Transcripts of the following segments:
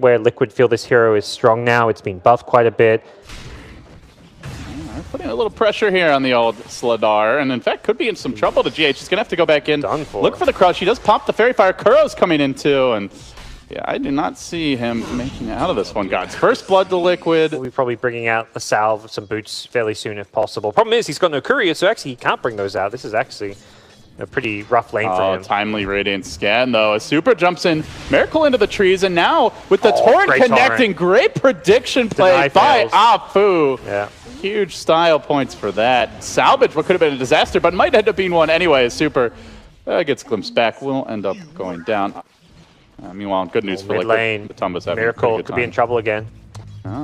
where Liquid feel this hero is strong now. It's been buffed quite a bit. Putting a little pressure here on the old Sladar, and in fact could be in some trouble to GH. He's going to have to go back in, look for the crush. He does pop the Fairy Fire. Kuro's coming in too, and yeah, I do not see him making it out of this one, guys. First blood to Liquid. We'll be probably bringing out a salve, some boots fairly soon if possible. Problem is he's got no courier, so actually he can't bring those out. This is actually a pretty rough lane for him. Timely Radiant scan, though. A super jumps in, Miracle into the trees, and now with the torrent connecting, great prediction play by Afu. Yeah. Huge style points for that. Salvage what could have been a disaster, but might end up being one anyway. Super gets glimpsed back, will end up going down. Meanwhile, good news for Liquid. Lane. Miracle could be in trouble again.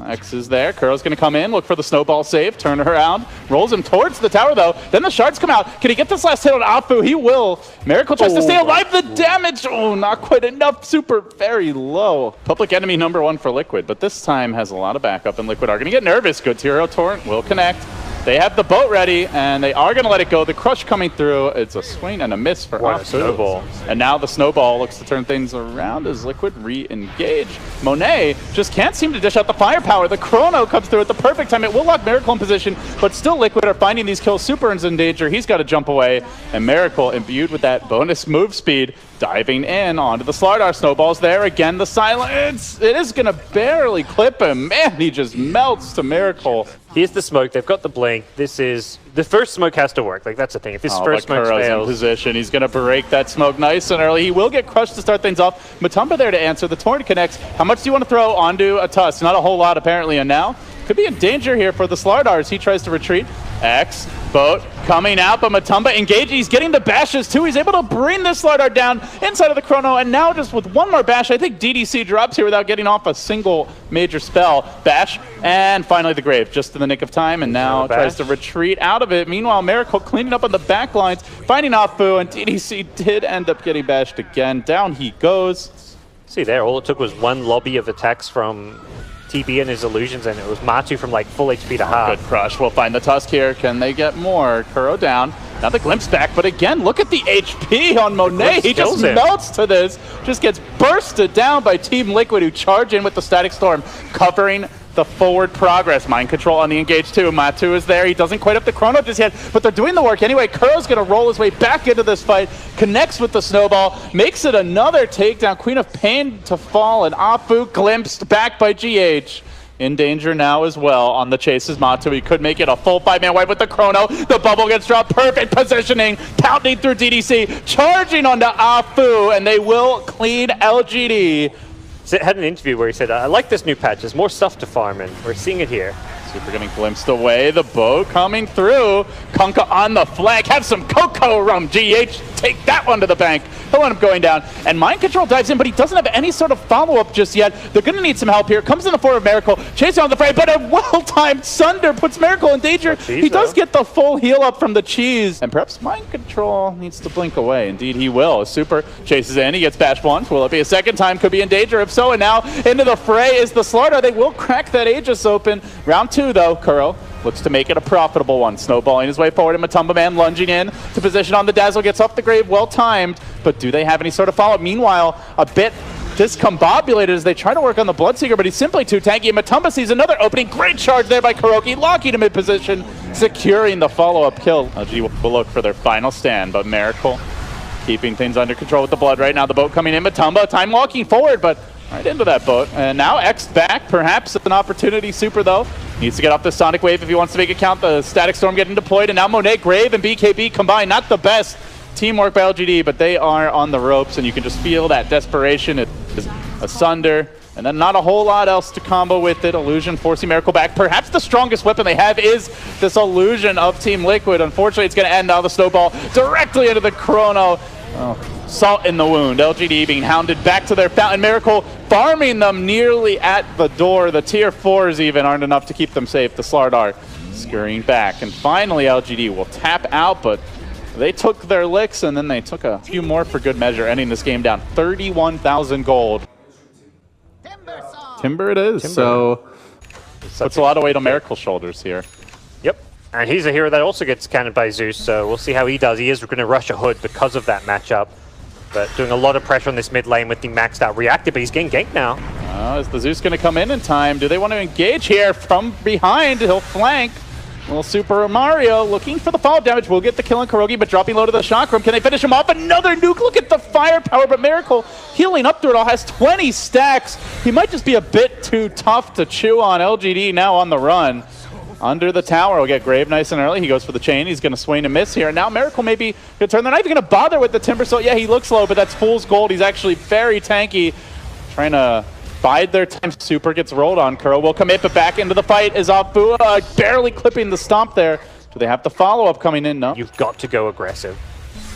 X is there. Kuro's going to come in, look for the snowball save, turn her around, rolls him towards the tower, though. Then the shards come out. Can he get this last hit on Afu? He will. Miracle tries to stay alive. The damage, not quite enough. Super very low. Public enemy #1 for Liquid, but this time has a lot of backup, and Liquid are going to get nervous. Good hero torrent will connect. They have the boat ready, and they are going to let it go. The crush coming through. It's a swing and a miss for Afu. Snowball. And now the snowball looks to turn things around as Liquid re-engage. Monet just can't seem to dish out the firepower. The Chrono comes through at the perfect time. It will lock Miracle in position, but still Liquid are finding these kills. Super's in danger. He's got to jump away. And Miracle, imbued with that bonus move speed, diving in onto the Slardar. Snowballs there. Again, the silence. It is going to barely clip him. Man, he just melts to Miracle. Here's the smoke. They've got the blink. This is the first smoke has to work. Like that's the thing. If this first smoke fails, in position, he's going to break that smoke nice and early. He will get crushed to start things off. Matumba there to answer. The torrent connects. How much do you want to throw onto a Tusk? Not a whole lot apparently. And now could be in danger here for the Slardars. He tries to retreat. X boat coming out, but Matumba engaging. He's getting the bashes too. He's able to bring this Slardar down inside of the Chrono, and now just with one more bash, I think DDC drops here without getting off a single major spell. Bash, and finally the Grave, just in the nick of time, and now tries to retreat out of it. Meanwhile, Miracle cleaning up on the back lines, finding Afu, and DDC did end up getting bashed again. Down he goes. See there, all it took was one lobby of attacks from TB and his illusions, and it was Matu from like full HP to half. Good crush. We'll find the Tusk here. Can they get more? Kuro down. Now the glimpse back, but again, look at the HP on Monet. He just melts to this. Just gets bursted down by Team Liquid, who charge in with the Static Storm, covering the forward progress. Mind control on the engage too. Matu is there. He doesn't quite have the Chrono just yet, but they're doing the work anyway. Kuro's going to roll his way back into this fight, connects with the snowball, makes it another takedown. Queen of Pain to fall, and Afu glimpsed back by GH. In danger now as well on the chase is Matu. He could make it a full 5-man wipe with the Chrono. The bubble gets dropped. Perfect positioning. Pounding through DDC. Charging onto Afu, and they will clean LGD. Had an interview where he said, I like this new patch, there's more stuff to farm, and we're seeing it here. Super getting glimpsed away, the boat coming through. Kunkka on the flag, have some cocoa rum, GH, take that one to the bank. He'll end up going down, and Mind Control dives in, but he doesn't have any sort of follow-up just yet. They're going to need some help here. Comes in the form of Miracle, chasing on the fray, but a well-timed Sunder puts Miracle in danger. He does get the full heal up from the cheese, and perhaps Mind Control needs to blink away. Indeed, he will. Super chases in, he gets bashed once. Will it be a second time? Could be in danger. If so, and now into the fray is the Slardar. They will crack that Aegis open. Round 2, though. Kuro looks to make it a profitable one. Snowballing his way forward, and Matumba Man lunging in to position on the Dazzle. Gets off the Grave, well timed, but do they have any sort of follow-up? Meanwhile, a bit discombobulated as they try to work on the Bloodseeker, but he's simply too tanky, and Matumba sees another opening. Great charge there by Kuroki, locking him in position, securing the follow-up kill. LG will look for their final stand, but Miracle keeping things under control with the Blood right now. The boat coming in, Matumba time walking forward, but right into that boat. And now X back, perhaps an opportunity. Super, though, needs to get off the Sonic Wave if he wants to make it count. The Static Storm getting deployed, and now Monet, Grave, and BKB combined. Not the best teamwork by LGD, but they are on the ropes, and you can just feel that desperation. It is a Sunder, and then not a whole lot else to combo with it. Illusion forcing Miracle back. Perhaps the strongest weapon they have is this Illusion of Team Liquid. Unfortunately, it's going to end now. The Snowball directly into the Chrono. Salt in the wound. LGD being hounded back to their fountain. Miracle farming them nearly at the door. The tier 4s even aren't enough to keep them safe. The Slardar scurrying back. And finally, LGD will tap out, but they took their licks, and then they took a few more for good measure, ending this game down 31,000 gold. Timber it is. Timber. So puts a lot of weight on Miracle's shoulders here. Yep. And he's a hero that also gets cannoned by Zeus, so we'll see how he does. He is going to rush a Hood because of that matchup, but doing a lot of pressure on this mid lane with the maxed out reactor, but he's getting ganked now. Is the Zeus going to come in time? Do they want to engage here from behind? He'll flank. Little Super Mario looking for the follow-up damage. Will get the kill on Kurogi, but dropping low to the shock room. Can they finish him off? Another nuke. Look at the firepower, but Miracle healing up through it all. Has 20 stacks. He might just be a bit too tough to chew on. LGD now on the run. Under the tower. Will get Grave nice and early. He goes for the chain. He's going to swing and miss here. And now Miracle maybe going to turn. They're not even going to bother with the Timber Saw. Yeah, he looks low, but that's fool's gold. He's actually very tanky. Trying to bide their time. Super gets rolled on. Kuro will commit, but back into the fight is Afu, barely clipping the stomp there. Do they have the follow-up coming in? No. You've got to go aggressive.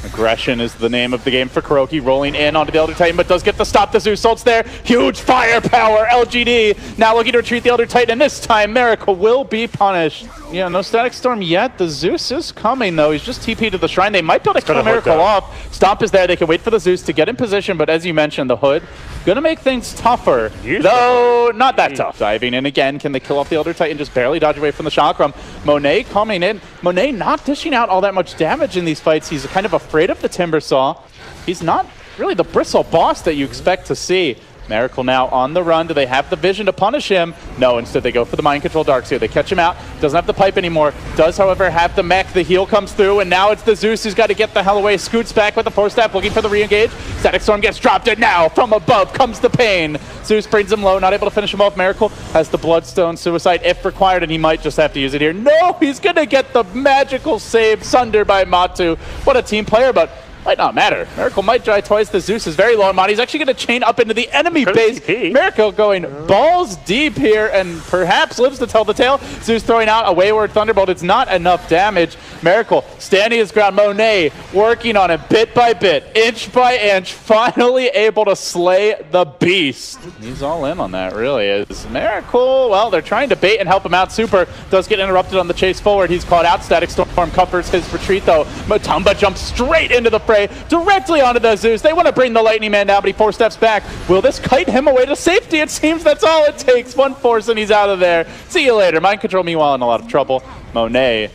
Aggression is the name of the game for Kurogi, rolling in onto the Elder Titan, but does get the stop. The Zeus ult's there. Huge firepower. LGD now looking to retreat the Elder Titan, and this time Miracle will be punished. Yeah, no Static Storm yet. The Zeus is coming, though. He's just TP'd to the Shrine. They might be able to kill Miracle off. Stomp is there. They can wait for the Zeus to get in position, but as you mentioned, the Hood gonna make things tougher, though not that tough. Diving in again. Can they kill off the Elder Titan? Just barely dodge away from the Chakram. Monet coming in. Monet not dishing out all that much damage in these fights. He's kind of afraid of the Timber Saw. He's not really the bristle boss that you expect to see. Miracle now on the run. Do they have the vision to punish him? No, instead they go for the mind control darks here. They catch him out. Doesn't have the pipe anymore. Does, however, have the mech. The heal comes through, and now it's the Zeus who's got to get the hell away. Scoots back with the Force Staff, looking for the re-engage. Static Storm gets dropped, and now from above comes the pain. Zeus brings him low, not able to finish him off. Miracle has the Bloodstone Suicide if required, and he might just have to use it here. No, he's going to get the magical save. Sunder by Matu. What a team player, but might not matter. Miracle might try twice. The Zeus is very low on money. He's actually going to chain up into the enemy base. Miracle going balls deep here and perhaps lives to tell the tale. Zeus throwing out a Wayward Thunderbolt. It's not enough damage. Miracle standing his ground. Monet working on it bit by bit, inch by inch, finally able to slay the beast. He's all in on that, really is. Miracle, well, they're trying to bait and help him out. Super does get interrupted on the chase forward. He's caught out. Static Storm covers his retreat, though. Matumba jumps straight into the fray, directly onto the Zeus. They want to bring the Lightning Man down, but he 4 steps back. Will this kite him away to safety? It seems that's all it takes. 1 force and he's out of there. See you later. Mind Control, meanwhile, in a lot of trouble. Monet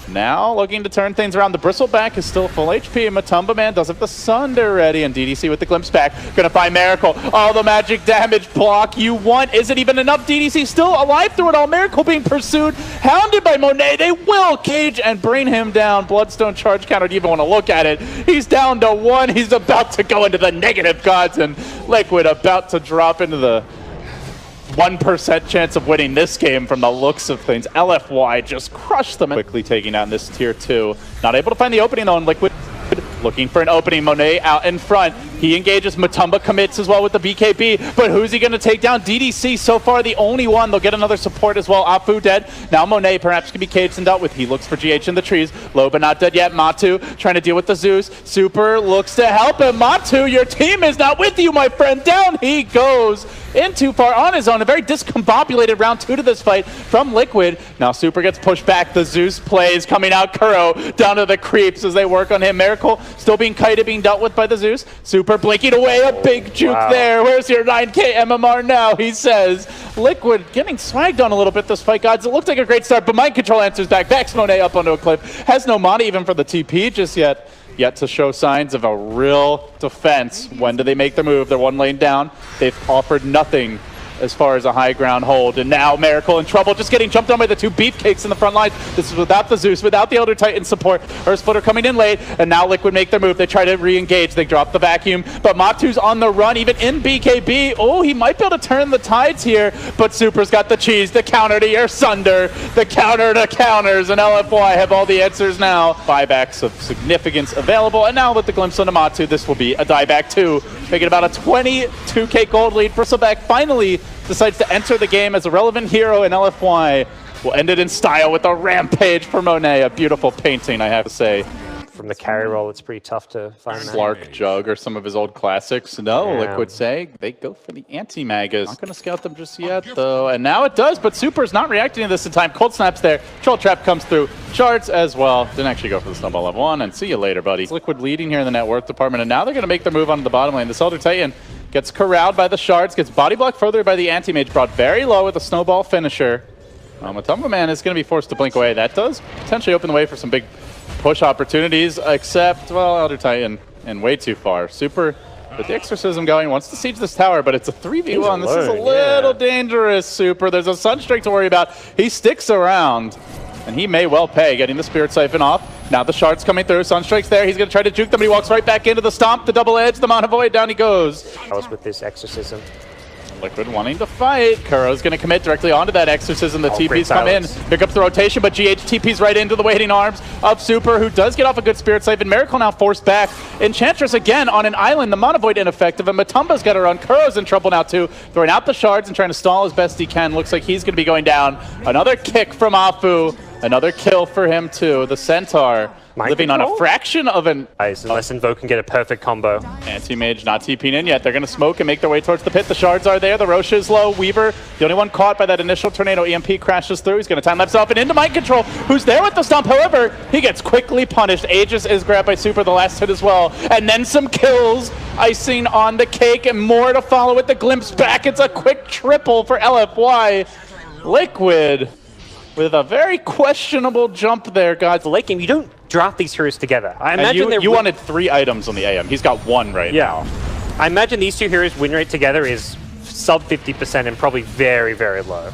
now looking to turn things around. The Bristleback is still full HP, and Matumba Man does have the Sunder ready, and DDC with the glimpse back. Gonna find Miracle. All the magic damage block you want. Isn't even enough. DDC still alive through it all. Miracle being pursued, hounded by Monet. They will cage and bring him down. Bloodstone charge counter. Do you even want to look at it? He's down to 1. He's about to go into the negative gods, and Liquid about to drop into the 1% chance of winning this game from the looks of things. LFY just crushed them. Quickly taking out in this tier 2. Not able to find the opening though, and Liquid looking for an opening. Monet out in front. He engages. Matumba commits as well with the BKB, but who's he going to take down? DDC so far the only one. They'll get another support as well. Afu dead. Now Monet perhaps can be caged and dealt with. He looks for GH in the trees. Low but not dead yet. Matu trying to deal with the Zeus. Super looks to help him. Matu, your team is not with you, my friend. Down he goes. In too far on his own. A very discombobulated round 2 to this fight from Liquid. Now Super gets pushed back. The Zeus plays coming out. Kuro down to the creeps as they work on him. Miracle still being kited, being dealt with by the Zeus. Super blinking away. A big juke there. Where's your 9k MMR now? He says. Liquid getting swagged on a little bit this fight, guys. It looked like a great start, but Mind Control answers back. Backs Monet up onto a cliff. Has no mana even for the TP just yet. Yet to show signs of a real defense. When do they make the move? They're 1 lane down. They've offered nothing as far as a high ground hold. And now Miracle in trouble, just getting jumped on by the 2 beefcakes in the front lines. This is without the Zeus, without the Elder Titan support. Earth Splitter coming in late, and now Liquid make their move. They try to re-engage. They drop the vacuum, but Matu's on the run, even in BKB. Oh, he might be able to turn the tides here, but Super's got the cheese, the counter to your Sunder, the counter to counters, and LFY have all the answers now. Buybacks of significance available, and now with the glimpse on Matu, this will be a dieback too, making about a 22k gold lead. Bristleback finally decides to enter the game as a relevant hero in LFY. We'll end it in style with a rampage for Monet. A beautiful painting, I have to say. From the carry roll, it's pretty tough to find that. Slark Jug or some of his old classics. No, Liquid say they go for the anti-magas. Not going to scout them just yet, though. And now it does, but Super's not reacting to this in time. Cold Snap's there. Troll Trap comes through. Shards as well. Didn't actually go for the snowball level 1, and see you later, buddy. Liquid leading here in the net worth department, and now they're going to make their move onto the bottom lane. This Elder Titan gets corralled by the Shards, gets body blocked further by the Anti-Mage, brought very low with a snowball finisher. Matumba Man is going to be forced to blink away. That does potentially open the way for some big push opportunities, except, well, Elder Titan and way too far. Super With the Exorcism going, wants to siege this tower, but it's a 3v1. This is a little dangerous, Super. There's a Sunstrike to worry about. He sticks around, and he may well pay, getting the Spirit Siphon off. Now the Shard's coming through. Sunstrike's there. He's going to try to juke them, but he walks right back into the Stomp, the double edge, the Mana Void. Down he goes. I was with this Exorcism. Liquid wanting to fight. Kuro's going to commit directly onto that Exorcism. The TP's come in. Here comes the rotation, but GH TP's right into the waiting arms of Super, who does get off a good Spirit Siphon. Miracle now forced back. Enchantress again on an island. The Mana Void ineffective, and Matumba's got to run. Kuro's in trouble now too. Throwing out the Shards and trying to stall as best he can. Looks like he's going to be going down. Another kick from Afu. Another kill for him too. The Centaur living on a fraction of an... Unless Invoke can get a perfect combo. Anti-Mage not TPing in yet. They're going to smoke and make their way towards the pit. The Shards are there. The Rosh is low. Weaver, the only one caught by that initial Tornado EMP, crashes through. He's going to time-lapse off and into Mind Control, who's there with the Stomp. However, he gets quickly punished. Aegis is grabbed by Super, the last hit as well. And then some kills. Icing on the cake and more to follow with the Glimpse back. It's a quick triple for LFY. Liquid with a very questionable jump there, guys. The late game, you don't draft these heroes together. I imagine you wanted 3 items on the AM. He's got 1 right now. I imagine these 2 heroes win rate together is sub 50% and probably very, very low.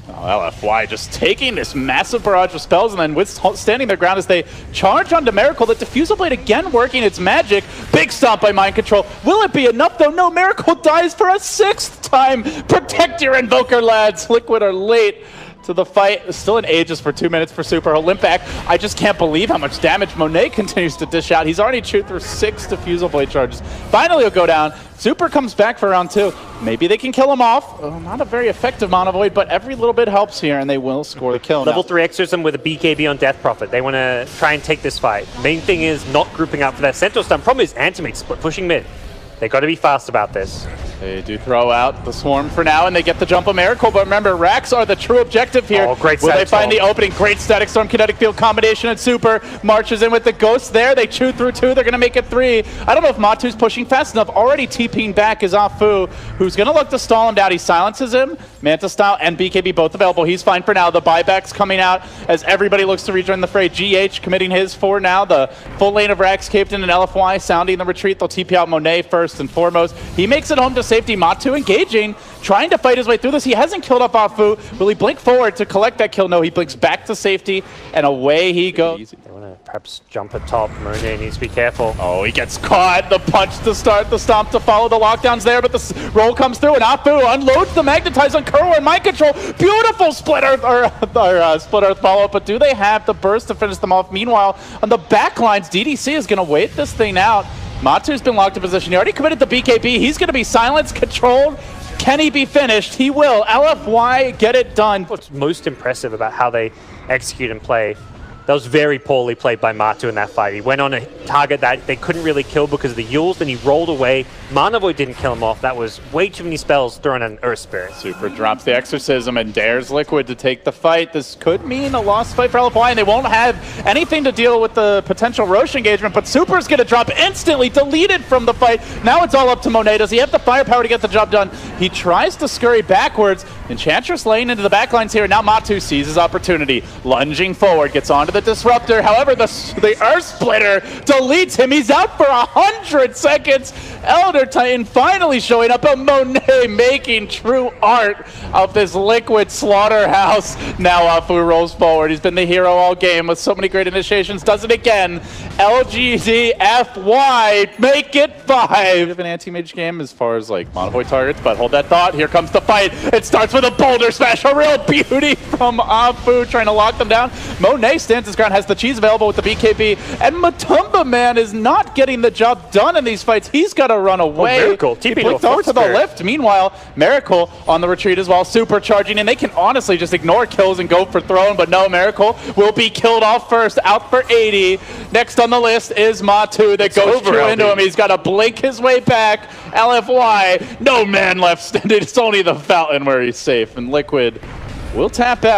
Oh, LFY just taking this massive barrage of spells and then withstanding their ground as they charge onto Miracle. The Diffusal Blade again working its magic. Big stomp by Mind Control. Will it be enough though? No, Miracle dies for a 6th time. Protect your Invoker, lads. Liquid are late to the fight. Still an Aegis for 2 minutes for Super. He'll limp back. I just can't believe how much damage Monet continues to dish out. He's already chewed through 6 Diffusal Blade charges. Finally he'll go down. Super comes back for round 2. Maybe they can kill him off. Oh, not a very effective Mana Void, but every little bit helps here, and they will score the kill. Level 3 Exorcism with a BKB on Death Prophet. They want to try and take this fight. Main thing is not grouping up for that Centaur stun. Problem is Anti-Mage split pushing mid. They got to be fast about this. They do throw out the Swarm for now, and they get the jump of Miracle. But remember, Racks are the true objective here. Oh, great Will they find the opening? Great Static Storm Kinetic Field combination, and Super marches in with the Ghost there. They chew through 2. They're going to make it 3. I don't know if Matu's pushing fast enough. Already TPing back is Afu, who's going to look to stall him down. He silences him. Manta Style and BKB both available. He's fine for now. The buyback's coming out as everybody looks to rejoin the fray. GH committing his for now. The full lane of Racks caped in an LFY, sounding the retreat. They'll TP out Monet first and foremost. He makes it home to safety. Matu engaging, trying to fight his way through this. He hasn't killed up Afu. Will he blink forward to collect that kill? No, he blinks back to safety, and away he goes. They want to perhaps jump at top. Monet needs to be careful. Oh, he gets caught. The punch to start, the stomp to follow. The lockdown's there, but the roll comes through, and Afu unloads the Magnetize on Kuro and Mind Control. Beautiful Split Earth, Split Earth follow-up, but do they have the burst to finish them off? Meanwhile, on the back lines, DDC is going to wait this thing out. Matu's been locked in position. He already committed the BKB. He's going to be silenced, controlled. Can he be finished? He will. LFY get it done. What's most impressive about how they execute and play, that was very poorly played by Matu in that fight. He went on a target that they couldn't really kill because of the Yules, then he rolled away. Mana Void didn't kill him off. That was way too many spells thrown at an Earth Spirit. Super drops the Exorcism and dares Liquid to take the fight. This could mean a lost fight for LFY, and they won't have anything to deal with the potential Rosh engagement, but Super's going to drop instantly, deleted from the fight. Now it's all up to Monet. Does he have the firepower to get the job done? He tries to scurry backwards. Enchantress laying into the backlines here. Now Matu sees his opportunity. Lunging forward, gets onto the Disruptor. However, the Earth Splitter deletes him. He's out for 100 seconds. Elder Titan finally showing up, and Monet making true art of this Liquid slaughterhouse. Now Afu rolls forward. He's been the hero all game with so many great initiations. Does it again. LGZFY, make it 5. An anti-mage game as far as like Mana Void targets, but hold that thought. Here comes the fight. It starts with a boulder smash. A real beauty from Afu trying to lock them down. Monet stands his ground, has the cheese available with the BKB, and Matumba, man, is not getting the job done in these fights. He's got to run away. Oh, Miracle. He blinked off to the lift. Meanwhile, Miracle on the retreat as well, supercharging, and they can honestly just ignore kills and go for throne, but no, Miracle will be killed off first, out for 80. Next on the list is Matu that goes through into him. He's got to blink his way back. LFY, no man left standing. It's only the fountain where he's safe, and Liquid will tap out.